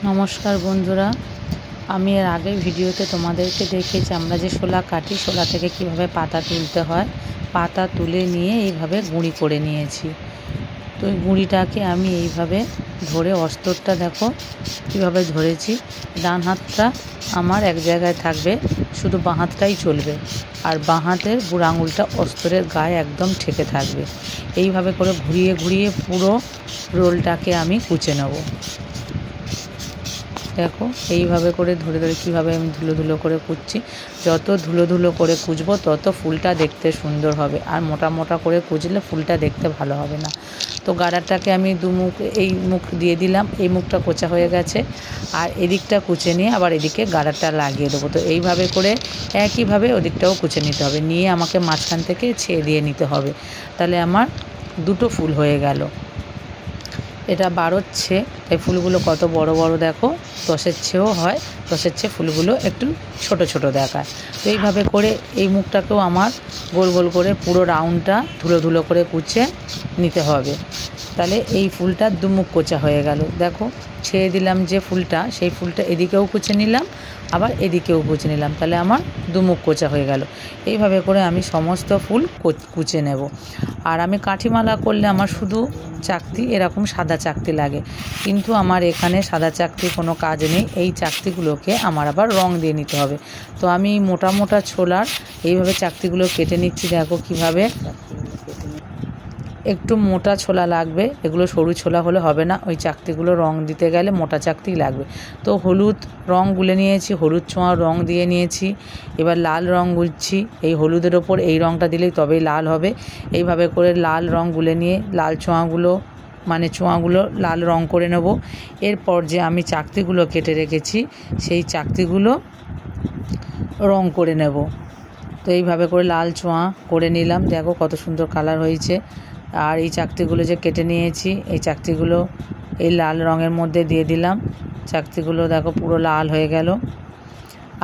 নমস্কার বন্ধুরা, আমি এর আগের ভিডিওতে তোমাদেরকে দেখিয়েছি আমরা যে শোলা কাটি, শোলা থেকে কিভাবে পাতা তুলতে হয়। পাতা তুলে নিয়ে এইভাবে গুঁড়ি করে নিয়েছি। তো এই গুঁড়িটাকে আমি এইভাবে ধরে অস্তরটা দেখো কীভাবে ধরেছি। ডান হাতটা আমার এক জায়গায় থাকবে, শুধু বাঁ হাতটাই চলবে, আর বাঁ হাতের বুড়ো আঙুলটা অস্তরের গায়ে একদম ঠেকে থাকবে। এইভাবে করে ঘুরিয়ে ঘুরিয়ে পুরো রোলটাকে আমি কুচে নেব। দেখো এইভাবে করে ধরে ধরে কীভাবে আমি ধুলো ধুলো করে কুচছি। যত ধুলো ধুলো করে কুচবো তত ফুলটা দেখতে সুন্দর হবে, আর মোটা মোটা করে কুচলে ফুলটা দেখতে ভালো হবে না। তো গাড়াটাকে আমি এই মুখ দিয়ে দিলাম, এই মুখটা কোচা হয়ে গেছে, আর এদিকটা কুচে নিয়ে আবার এদিকে গাড়াটা লাগিয়ে দেবো। তো এইভাবে করে একইভাবে ওদিকটাও কুচে নিতে হবে, নিয়ে আমাকে মাঝখান থেকে ছেয়ে দিয়ে নিতে হবে। তাহলে আমার দুটো ফুল হয়ে গেল। এটা বাড়ছে, এই ফুলগুলো কত বড় বড় দেখো, 10-এর চেয়েও হয়, 10-এর চেয়ে ফুলগুলো একটু ছোট ছোট দেখায়। তো এইভাবে করে এই মুখটাকেও আমার গোল গোল করে পুরো রাউন্ডটা ধুলো ধুলো করে কুচে নিতে হবে। তাহলে এই ফুলটা দুমুখ কোচা হয়ে গেল। দেখো ছেড়ে দিলাম যে ফুলটা, সেই ফুলটা এদিকেও কুচে নিলাম, আবার এদিকেও কুচে নিলাম, তাহলে আমার দুমুখ কোচা হয়ে গেল। এইভাবে করে আমি সমস্ত ফুল কুচে নেব। আর আমি কাঠিমালা করলে আমার শুধু চাকতি, এরকম সাদা চাকতি লাগে, কিন্তু আমার এখানে সাদা চাকতি কোনো কাজ নেই। এই চাকতিগুলোকে আমার আবার রং দিয়ে নিতে হবে। তো আমি মোটা মোটা ছোলার এইভাবে চাকতিগুলো কেটে নিচ্ছি। দেখো কিভাবে, একটু মোটা ছোলা লাগবে, এগুলো সরু ছোলা হলে হবে না, ওই চাকতিগুলো রং দিতে গেলে মোটা চাকতি লাগবে। তো হলুদ রং গুলে নিয়েছি, হলুদ ছোঁয়া রং দিয়ে নিয়েছি। এবার লাল রং গুলছি, এই হলুদের ওপর এই রংটা দিলেই তবেই লাল হবে। এইভাবে করে লাল রং গুলে নিয়ে লাল ছোঁয়াগুলো লাল রং করে নেব। এরপর যে আমি চাকতিগুলো কেটে রেখেছি সেই চাকতিগুলো রং করে নেব। তো এইভাবে করে লাল ছোঁয়া করে নিলাম। দেখো কত সুন্দর কালার হয়েছে। আর এই চাকতিগুলো যে কেটে নিয়েছি, এই চাকতিগুলো এই লাল রঙের মধ্যে দিয়ে দিলাম। চাকতিগুলো দেখো পুরো লাল হয়ে গেল।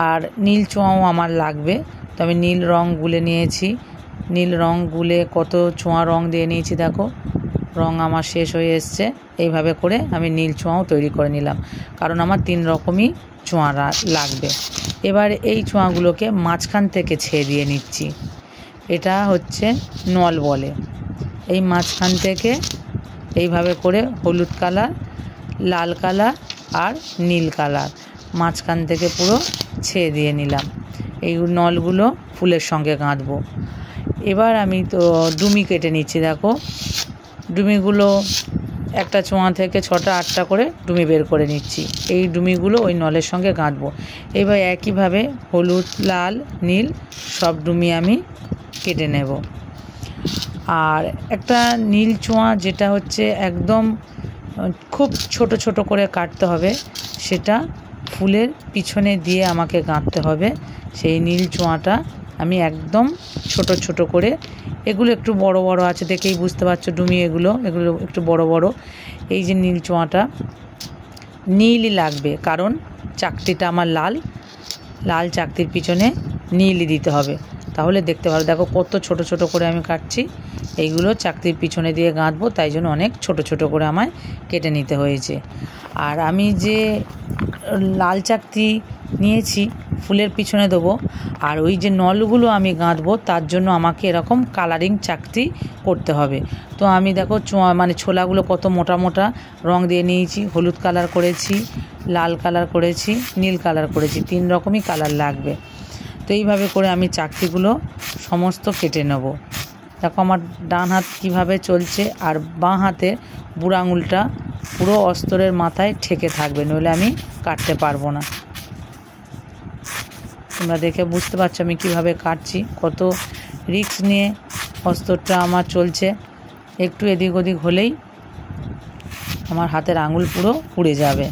আর নীল ছোঁয়াও আমার লাগবে, তো আমি নীল রং গুলে নিয়েছি। নীল রং গুলে কত ছোঁয়া রং দিয়ে নিয়েছি, দেখো রং আমার শেষ হয়ে এসছে। এইভাবে করে আমি নীল ছোঁয়াও তৈরি করে নিলাম, কারণ আমার 3 রকমই ছোঁয়া লাগবে। এবার এই ছোঁয়াগুলোকে মাঝখান থেকে ছেড়ে দিয়ে নিচ্ছি। এটা হচ্ছে নল বলে। এই মাঝখান থেকে এইভাবে করে হলুদ কালার, লাল কালার আর নীল কালার মাঝখান থেকে পুরো ছেড়ে দিয়ে নিলাম। এই নলগুলো ফুলের সঙ্গে গাঁথবো। এবার আমি তো ডুমি কেটে নিচ্ছি। দেখো ডুমিগুলো একটা ছোঁয়া থেকে 6টা-8টা করে ডুমি বের করে নিচ্ছি। এই ডুমিগুলো ওই নলের সঙ্গে গাঁথবো। এবার একইভাবে হলুদ, লাল, নীল সব ডুমি আমি কেটে নেব। আর একটা নীল ছোঁয়া যেটা হচ্ছে একদম খুব ছোট ছোট করে কাটতে হবে, সেটা ফুলের পিছনে দিয়ে আমাকে গাঁথতে হবে। সেই নীল ছোঁয়াটা আমি একদম ছোট ছোট করে, এগুলো একটু বড় বড় আছে দেখেই বুঝতে পারছো ডুমি, এগুলো একটু বড় বড়। এই যে নীল ছোঁয়াটা নীলই লাগবে, কারণ চাকতিটা আমার লাল চাকতির পিছনে নীলই দিতে হবে, তাহলে দেখতে ভালো। দেখো কত ছোট ছোট করে আমি কাটছি। এইগুলো চাকতির পিছনে দিয়ে গাঁথবো, তাই জন্য অনেক ছোট ছোট করে আমায় কেটে নিতে হয়েছে। আর আমি যে লাল চাকতি নিয়েছি ফুলের পিছনে দেবো, আর ওই যে নলগুলো আমি গাঁথবো তার জন্য আমাকে এরকম কালারিং চাকতি করতে হবে। তো আমি দেখো ছোলাগুলো কত মোটা মোটা রং দিয়ে নিয়েছি। হলুদ কালার করেছি, লাল কালার করেছি, নীল কালার করেছি, 3 রকমই কালার লাগবে। তো এইভাবে করে আমি চাকতিগুলো সমস্ত কেটে নেব। দেখো আমার ডান হাত কীভাবে চলছে, আর বাঁ হাতে বুড়ো আঙুলটা পুরো অস্তরের মাথায় ঠেকে থাকবে, নইলে আমি কাটতে পারবো না। তোমরা দেখে বুঝতে পারছো আমি কিভাবে কাটছি, কত রিস্ক নিয়ে অস্তরটা আমার চলছে। একটু এদিক ওদিক হলেই আমার হাতের আঙুল পুরো পুড়ে যাবে।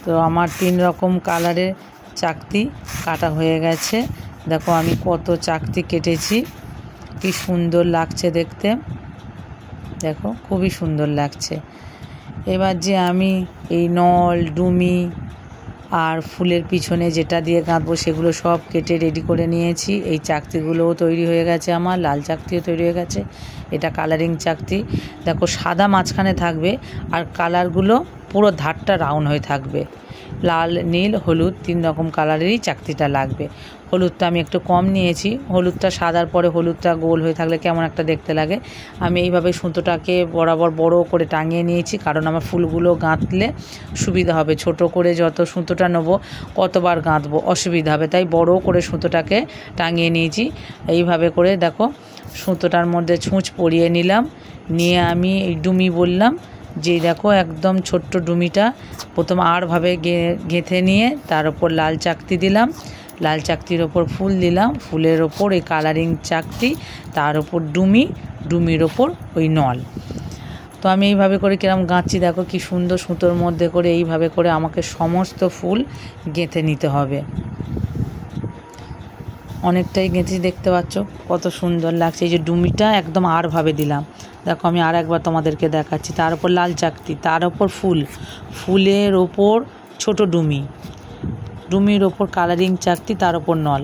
তো আমার 3 রকম কালারের চাকতি কাটা হয়ে গেছে। দেখো আমি কত চাকতি কেটেছি, কি সুন্দর লাগছে দেখতে। দেখো খুবই সুন্দর লাগছে। এবার যে আমি এই নল, ডুমি আর ফুলের পিছনে যেটা দিয়ে গাঁথবো সেগুলো সব কেটে রেডি করে নিয়েছি। এই চাকতিগুলোও তৈরি হয়ে গেছে, আমার লাল চাকতিও তৈরি হয়ে গেছে। এটা কালারিং চাকতি, দেখো সাদা মাঝখানে থাকবে আর কালারগুলো পুরো ধারটা রাউন্ড হয়ে থাকবে। লাল, নীল, হলুদ 3 রকম কালারেরই চাকতিটা লাগবে। হলুদটা আমি একটু কম নিয়েছি, হলুদটা সাদার পরে হলুদটা গোল হয়ে থাকলে কেমন একটা দেখতে লাগে। আমি এইভাবে সুতোটাকে বরাবর বড় করে টাঙিয়ে নিয়েছি, কারণ আমার ফুলগুলো গাঁথলে সুবিধা হবে। ছোট করে যত সুতোটা নেবো কতবার গাঁথবো অসুবিধা হবে, তাই বড় করে সুতোটাকে টাঙিয়ে নিয়েছি। এইভাবে করে দেখো সুতোটার মধ্যে ছুঁচ পরিয়ে নিলাম, নিয়ে আমি এই ডুমি বললাম যে দেখো একদম ছোট্ট ডুমিটা প্রথম আড়ভাবে গেঁথে নিয়ে তার ওপর লাল চাকতি দিলাম, লাল চাকতির ওপর ফুল দিলাম, ফুলের ওপর এই কালারিং চাকতি, তার ওপর ডুমি, ডুমির ওপর ওই নল। তো আমি এইভাবে করে কিরম গাঁথছি দেখো কি সুন্দর, সুতোর মধ্যে করে এইভাবে করে আমাকে সমস্ত ফুল গেঁথে নিতে হবে। অনেকটাই গেঁথে দেখতে পাচ্ছ কত সুন্দর লাগছে। এই যে ডুমিটা একদম আড়ভাবে দিলাম, দেখো আমি আর একবার তোমাদেরকে দেখাচ্ছি। তার উপর লাল চাকতি, তার ওপর ফুল, ফুলের ওপর ছোট ডুমি, ডুমির ওপর কালারিং চাকতি, তার ওপর নল।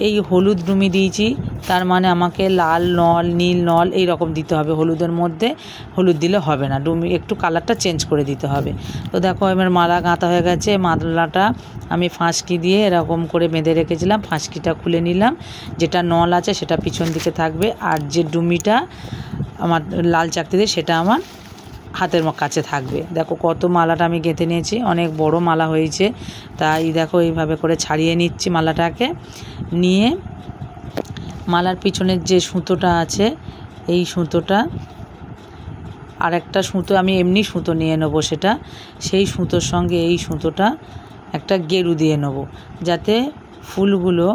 এই হলুদ ডুমি দিয়েছি, তার মানে আমাকে লাল নল, নীল নল এই রকম দিতে হবে। হলুদের মধ্যে হলুদ দিলে হবে না, ডুমি একটু কালারটা চেঞ্জ করে দিতে হবে। তো দেখো আমার মালা গাঁথা হয়ে গেছে। মালাটা আমি ফাঁসকি দিয়ে এরকম করে বেঁধে রেখেছিলাম, ফাঁসকিটা খুলে নিলাম। যেটা নল আছে সেটা পিছন দিকে থাকবে, আর যে ডুমিটা আমার লাল চাকতি দিয়ে সেটা আমার হাতের কাছে থাকবে। দেখো কত মালাটা আমি গেঁথে নিয়েছি, অনেক বড় মালা হয়েছে। তাই দেখো এইভাবে করে ছাড়িয়ে নিচ্ছি মালাটাকে। নিয়ে মালার পিছনের যে সুতোটা আছে এই সুতোটা, আর একটা সুতো আমি এমনি সুতো নিয়ে নেবো, সেটা সেই সুতোর সঙ্গে এই সুতোটা একটা গেরু দিয়ে নেবো, যাতে ফুলগুলো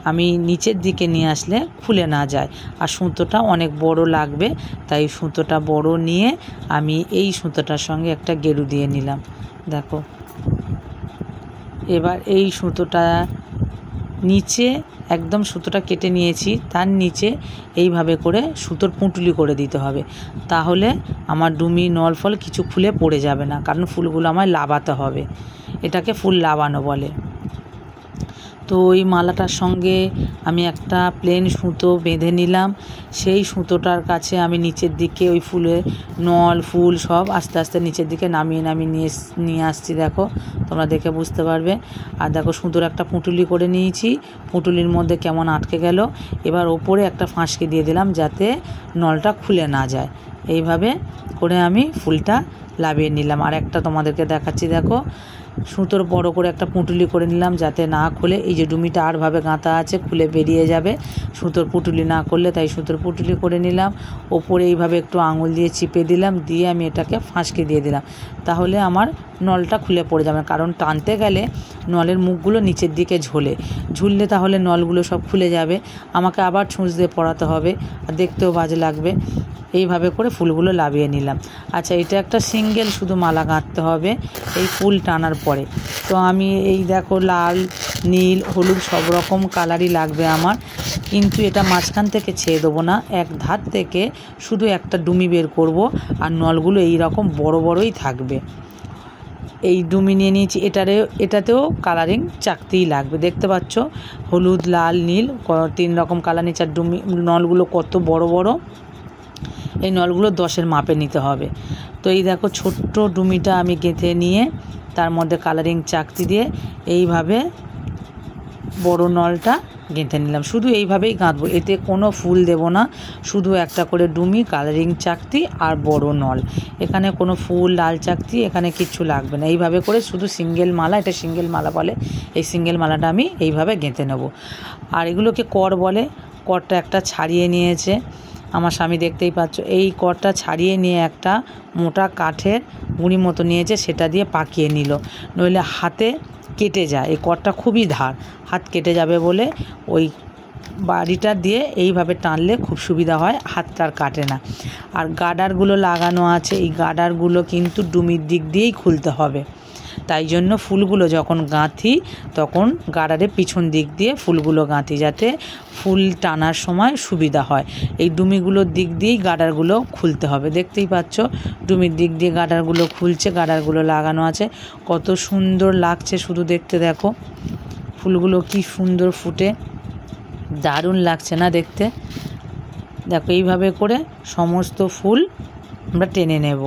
আমি নিচের দিকে নিয়ে আসলে খুলে না যায়। আর সুতোটা অনেক বড় লাগবে, তাই সুতোটা বড় নিয়ে আমি এই সুতোটার সঙ্গে একটা গেরু দিয়ে নিলাম। দেখো এবার এই সুতোটা নিচে একদম সুতোটা কেটে নিয়েছি, তার নিচে এইভাবে করে সুতোর পুঁটুলি করে দিতে হবে, তাহলে আমার ডুমি নল ফল কিছু খুলে পড়ে যাবে না, কারণ ফুলগুলো আমায় লাবাতে হবে। এটাকে ফুল লাবানো বলে। তো ওই মালাটার সঙ্গে আমি একটা প্লেন সুতো বেঁধে নিলাম। সেই সুতোটার কাছে আমি নিচের দিকে ওই ফুলের নল ফুল সব আস্তে আস্তে নিচের দিকে নামিয়ে নিয়ে আসছি। দেখো তোমরা দেখে বুঝতে পারবে। আর দেখো সুতোর একটা পুঁটুলি করে নিয়েছি, পুঁটুলির মধ্যে কেমন আটকে গেল। এবার ওপরে একটা ফাঁসকি দিয়ে দিলাম যাতে নলটা খুলে না যায়। এইভাবে করে আমি ফুলটা লাভিয়ে নিলাম। আর একটা তোমাদেরকে দেখাচ্ছি, দেখো সুতোর বড় করে একটা পুঁটুলি করে নিলাম যাতে না খুলে। এই যে ডুমিটা আরভাবে গাঁথা আছে, খুলে বেরিয়ে যাবে সুতোর পুঁটুলি না করলে, তাই সুতোর পুঁটুলি করে নিলাম। ওপরে এইভাবে একটু আঙুল দিয়ে চিপে দিলাম, দিয়ে আমি এটাকে ফাঁসকে দিয়ে দিলাম, তাহলে আমার নলটা খুলে পড়ে যাবে। কারণ টানতে গেলে নলের মুখগুলো নিচের দিকে ঝুললে তাহলে নলগুলো সব খুলে যাবে, আমাকে আবার ছুঁচ দিয়ে পরাতে হবে, আর দেখতেও বাজে লাগবে। এইভাবে করে ফুলগুলো লাভিয়ে নিলাম। আচ্ছা, এটা একটা সিঙ্গেল শুধু মালা গাঁথতে হবে এই ফুল টানার পরে। তো আমি এই দেখো লাল, নীল, হলুদ সব রকম কালারই লাগবে আমার, কিন্তু এটা মাঝখান থেকে ছেড়ে দেবো না, এক ধার থেকে শুধু একটা ডুমি বের করব, আর নলগুলো এই রকম বড় বড়ই থাকবে। এই ডুমি নিয়ে নিয়েছি, এটাতেও কালারিং চাকতিই লাগবে। দেখতে পাচ্ছ হলুদ, লাল, নীল 3 রকম কালার নিচ্ছে। আর ডুমি নলগুলো কত বড় বড়, এই নলগুলো 10-এর মাপে নিতে হবে। তো এই দেখো ছোট্ট ডুমিটা আমি গেঁথে নিয়ে তার মধ্যে কালারিং চাকতি দিয়ে এইভাবে বড় নলটা গেঁথে নিলাম। শুধু এইভাবেই গাঁথবো, এতে কোনো ফুল দেব না, শুধু একটা করে ডুমি, কালারিং চাকতি আর বড় নল। এখানে কোনো ফুল, লাল চাকতি এখানে কিচ্ছু লাগবে না। এইভাবে করে শুধু সিঙ্গেল মালা, এটা সিঙ্গেল মালা বলে, এই সিঙ্গেল মালাটা আমি এইভাবে গেঁথে নেব। আর এগুলোকে কর বলে। করটা একটা ছাড়িয়ে নিয়েছে আমার স্বামী, দেখতেই পাচ্ছ। এই করটা ছাড়িয়ে নিয়ে একটা মোটা কাঠের গুঁড়ি মতো নিয়েছে, সেটা দিয়ে পাকিয়ে নিল, নইলে হাতে কেটে যায়। এই করটা খুবই ধার, হাত কেটে যাবে বলে ওই বাড়িটা দিয়ে এইভাবে টানলে খুব সুবিধা হয়, হাতটার কাটে না। আর গার্ডারগুলো লাগানো আছে, এই গার্ডারগুলো কিন্তু ডুমির দিক দিয়েই খুলতে হবে, তাই জন্য ফুলগুলো যখন গাঁথি তখন গার্ডারের পিছন দিক দিয়ে ফুলগুলো গাঁথি, যাতে ফুল টানার সময় সুবিধা হয়। এই ডুমিগুলোর দিক দিয়েই গার্ডারগুলো খুলতে হবে। দেখতেই পাচ্ছ ডুমির দিক দিয়ে গার্ডারগুলো খুলছে, গার্ডারগুলো লাগানো আছে। কত সুন্দর লাগছে শুধু দেখতে, দেখো ফুলগুলো কি সুন্দর ফুটে, দারুণ লাগছে না দেখতে। দেখো এইভাবে করে সমস্ত ফুল আমরা টেনে নেব।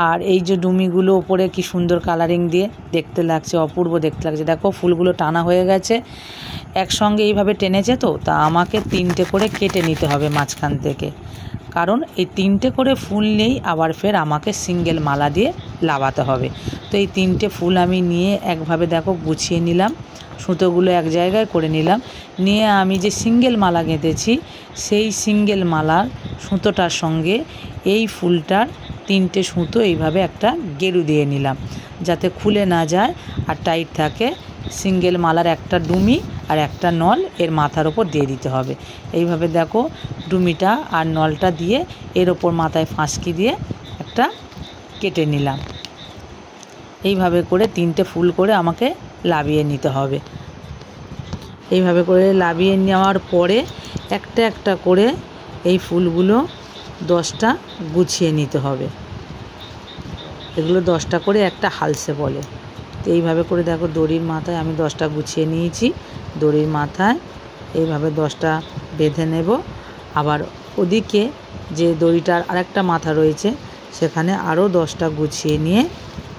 আর এই যে ডুমিগুলো ওপরে কি সুন্দর কালারিং দিয়ে দেখতে লাগছে, অপূর্ব দেখতে লাগছে। দেখো ফুলগুলো টানা হয়ে গেছে, একসঙ্গে এইভাবে টেনেছে তো, তা আমাকে 3টে করে কেটে নিতে হবে মাঝখান থেকে, কারণ এই 3টে করে ফুল নিয়েই আবার ফের আমাকে সিঙ্গেল মালা দিয়ে লাগাতে হবে। তো এই 3টে ফুল আমি নিয়ে একভাবে দেখো গুছিয়ে নিলাম, সুতোগুলো এক জায়গায় করে নিলাম, নিয়ে আমি যে সিঙ্গেল মালা গেঁথেছি সেই সিঙ্গেল মালার সুতোটার সঙ্গে এই ফুলটার 3টে সুতো এইভাবে একটা গেরু দিয়ে নিলাম, যাতে খুলে না যায় আর টাইট থাকে। সিঙ্গেল মালার একটা ডুমি আর একটা নল এর মাথার ওপর দিয়ে দিতে হবে। এইভাবে দেখো ডুমিটা আর নলটা দিয়ে এর ওপর মাথায় ফাঁসকি দিয়ে একটা কেটে নিলাম। এইভাবে করে 3টে ফুল করে আমাকে লাবিয়ে নিতে হবে। এইভাবে করে লাবিয়ে নেওয়ার পরে একটা একটা করে এই ফুলগুলো 10টা গুছিয়ে নিতে হবে। এগুলো 10টা করে একটা হালসে বলে। তো এইভাবে করে দেখো দড়ির মাথায় আমি 10টা গুছিয়ে নিয়েছি, দড়ির মাথায় এইভাবে 10টা বেঁধে নেব। আবার ওদিকে যে দড়িটার আরেকটা মাথা রয়েছে সেখানে আরও 10টা গুছিয়ে নিয়ে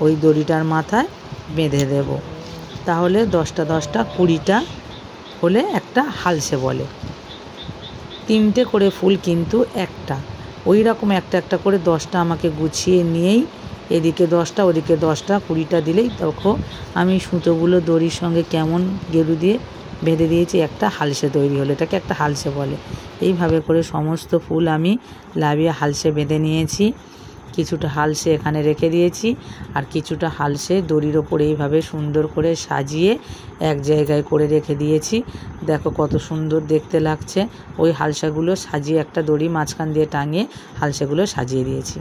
ওই দড়িটার মাথায় বেঁধে দেব। তাহলে 10টা 10টা 20টা হলে একটা হালসে বলে। 3টে করে ফুল কিন্তু একটা, ওই রকম একটা একটা করে 10টা আমাকে গুছিয়ে নিয়েই এদিকে 10টা ওদিকে 10টা 20টা দিলেই দেখো আমি সুতোগুলো দড়ির সঙ্গে কেমন গেরু দিয়ে বেঁধে দিয়েছি, একটা হালসে তৈরি হলো। এটাকে একটা হালসে বলে। এইভাবে করে সমস্ত ফুল আমি লাবিয়ে হালসে বেঁধে নিয়েছি। কিছুটা হালসে এখানে রেখে দিয়েছি আর কিছুটা হালসে দড়ির ওপরে এইভাবে সুন্দর করে সাজিয়ে এক জায়গায় করে রেখে দিয়েছি। দেখো কত সুন্দর দেখতে লাগছে। ওই হালসাগুলো সাজিয়ে একটা দড়ি মাঝখান দিয়ে টাঙিয়ে হালসাগুলো সাজিয়ে দিয়েছি।